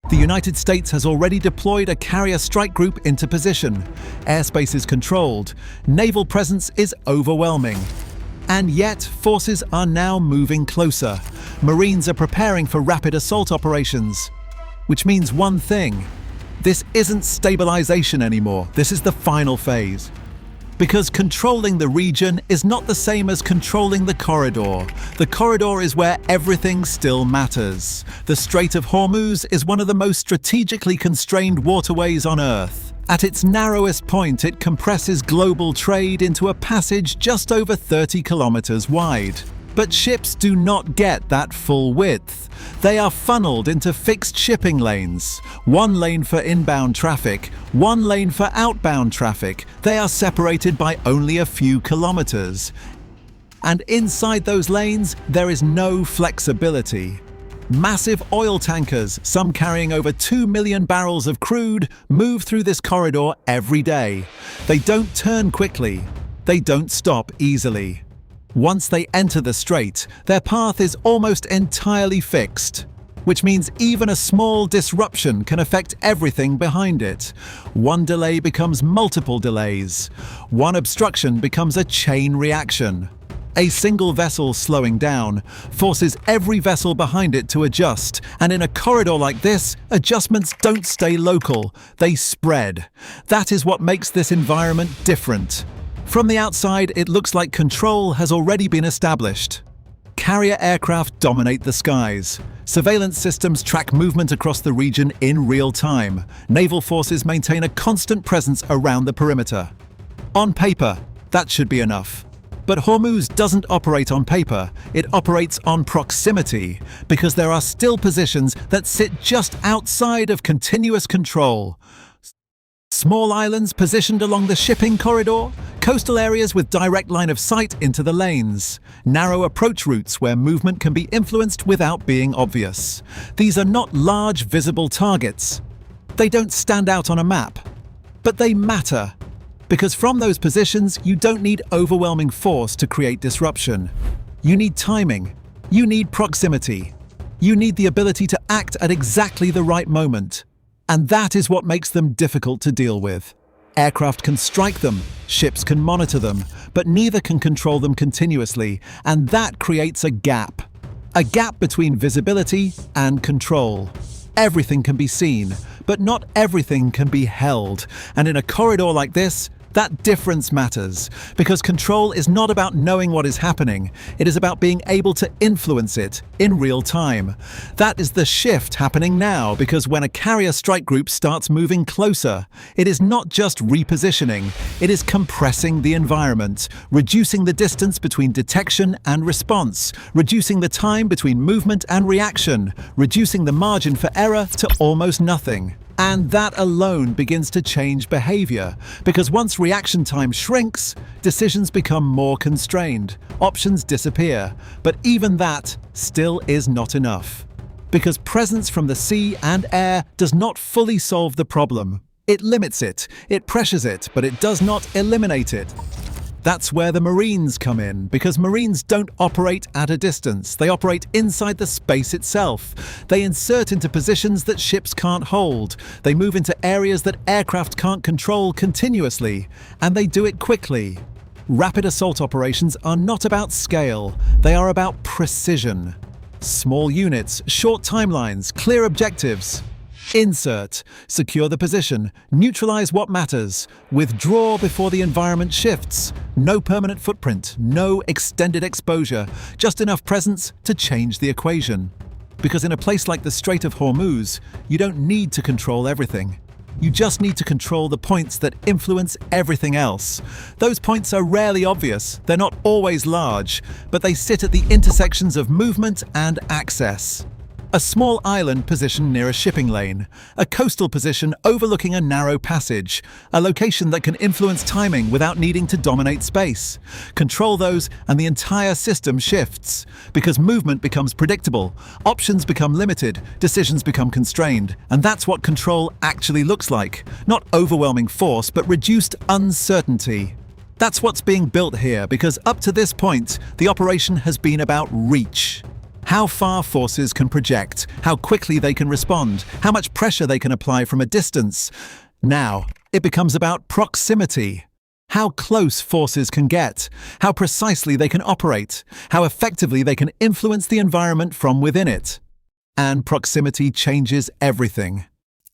The United States has already deployed a carrier strike group into position. Airspace is controlled. Naval presence is overwhelming. And yet, forces are now moving closer. Marines are preparing for rapid assault operations. Which means one thing. This isn't stabilization anymore. This is the final phase. Because controlling the region is not the same as controlling the corridor. The corridor is where everything still matters. The Strait of Hormuz is one of the most strategically constrained waterways on Earth. At its narrowest point, it compresses global trade into a passage just over 30 kilometers wide. But ships do not get that full width. They are funneled into fixed shipping lanes. One lane for inbound traffic, one lane for outbound traffic. They are separated by only a few kilometers. And inside those lanes, there is no flexibility. Massive oil tankers, some carrying over 2 million barrels of crude, move through this corridor every day. They don't turn quickly. They don't stop easily. Once they enter the strait, their path is almost entirely fixed, which means even a small disruption can affect everything behind it. One delay becomes multiple delays. One obstruction becomes a chain reaction. A single vessel slowing down forces every vessel behind it to adjust, and in a corridor like this, adjustments don't stay local, they spread. That is what makes this environment different. From the outside, it looks like control has already been established. Carrier aircraft dominate the skies. Surveillance systems track movement across the region in real time. Naval forces maintain a constant presence around the perimeter. On paper, that should be enough. But Hormuz doesn't operate on paper, it operates on proximity, because there are still positions that sit just outside of continuous control. Small islands positioned along the shipping corridor, coastal areas with direct line of sight into the lanes, narrow approach routes where movement can be influenced without being obvious. These are not large visible targets. They don't stand out on a map, but they matter. Because from those positions, you don't need overwhelming force to create disruption. You need timing. You need proximity. You need the ability to act at exactly the right moment. And that is what makes them difficult to deal with. Aircraft can strike them, ships can monitor them, but neither can control them continuously, and that creates a gap. A gap between visibility and control. Everything can be seen, but not everything can be held. And in a corridor like this, that difference matters, because control is not about knowing what is happening, it is about being able to influence it in real time. That is the shift happening now, because when a carrier strike group starts moving closer, it is not just repositioning, it is compressing the environment, reducing the distance between detection and response, reducing the time between movement and reaction, reducing the margin for error to almost nothing. And that alone begins to change behavior, because once reaction time shrinks, decisions become more constrained, options disappear, but even that still is not enough. Because presence from the sea and air does not fully solve the problem. It limits it, it pressures it, but it does not eliminate it. That's where the Marines come in, because Marines don't operate at a distance. They operate inside the space itself. They insert into positions that ships can't hold. They move into areas that aircraft can't control continuously. And they do it quickly. Rapid assault operations are not about scale. They are about precision. Small units, short timelines, clear objectives. Insert, secure the position, neutralize what matters, withdraw before the environment shifts. No permanent footprint, no extended exposure, just enough presence to change the equation. Because in a place like the Strait of Hormuz, you don't need to control everything. You just need to control the points that influence everything else. Those points are rarely obvious, they're not always large, but they sit at the intersections of movement and access. A small island positioned near a shipping lane, a coastal position overlooking a narrow passage, a location that can influence timing without needing to dominate space. Control those and the entire system shifts, because movement becomes predictable, options become limited, decisions become constrained, and that's what control actually looks like. Not overwhelming force, but reduced uncertainty. That's what's being built here, because up to this point, the operation has been about reach. How far forces can project, how quickly they can respond, how much pressure they can apply from a distance. Now, it becomes about proximity. How close forces can get, how precisely they can operate, how effectively they can influence the environment from within it. And proximity changes everything.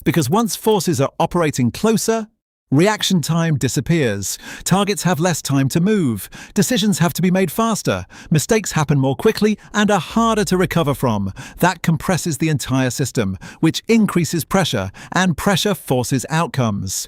Because once forces are operating closer, reaction time disappears, targets have less time to move, decisions have to be made faster, mistakes happen more quickly and are harder to recover from. That compresses the entire system, which increases pressure, and pressure forces outcomes.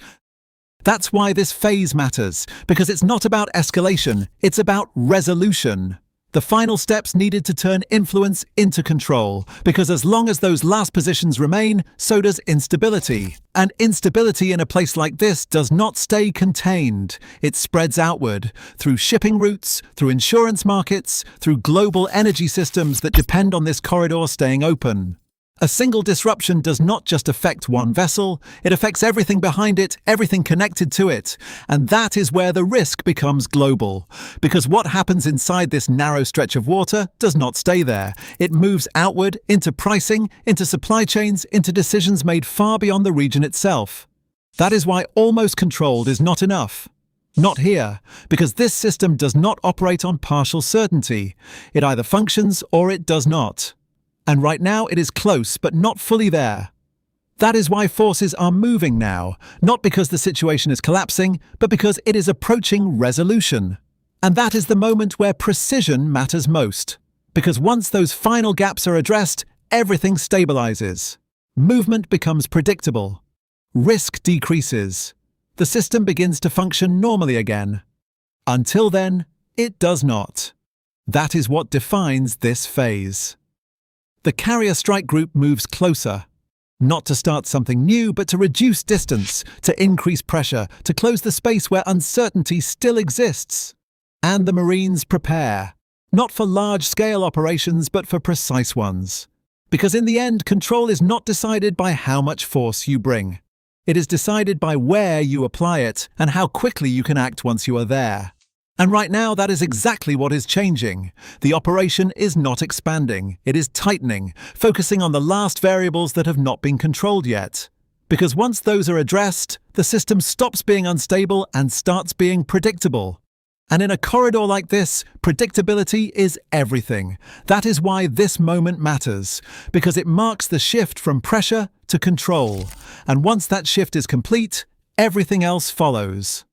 That's why this phase matters, because it's not about escalation, it's about resolution. The final steps needed to turn influence into control, because as long as those last positions remain, so does instability. And instability in a place like this does not stay contained. It spreads outward, through shipping routes, through insurance markets, through global energy systems that depend on this corridor staying open. A single disruption does not just affect one vessel, it affects everything behind it, everything connected to it. And that is where the risk becomes global. Because what happens inside this narrow stretch of water does not stay there. It moves outward, into pricing, into supply chains, into decisions made far beyond the region itself. That is why almost controlled is not enough. Not here, because this system does not operate on partial certainty. It either functions or it does not. And right now it is close, but not fully there. That is why forces are moving now, not because the situation is collapsing, but because it is approaching resolution. And that is the moment where precision matters most. Because once those final gaps are addressed, everything stabilizes. Movement becomes predictable. Risk decreases. The system begins to function normally again. Until then, it does not. That is what defines this phase. The carrier strike group moves closer, not to start something new, but to reduce distance, to increase pressure, to close the space where uncertainty still exists. And the Marines prepare, not for large-scale operations, but for precise ones. Because in the end, control is not decided by how much force you bring. It is decided by where you apply it and how quickly you can act once you are there. And right now, that is exactly what is changing. The operation is not expanding, it is tightening, focusing on the last variables that have not been controlled yet. Because once those are addressed, the system stops being unstable and starts being predictable. And in a corridor like this, predictability is everything. That is why this moment matters, because it marks the shift from pressure to control. And once that shift is complete, everything else follows.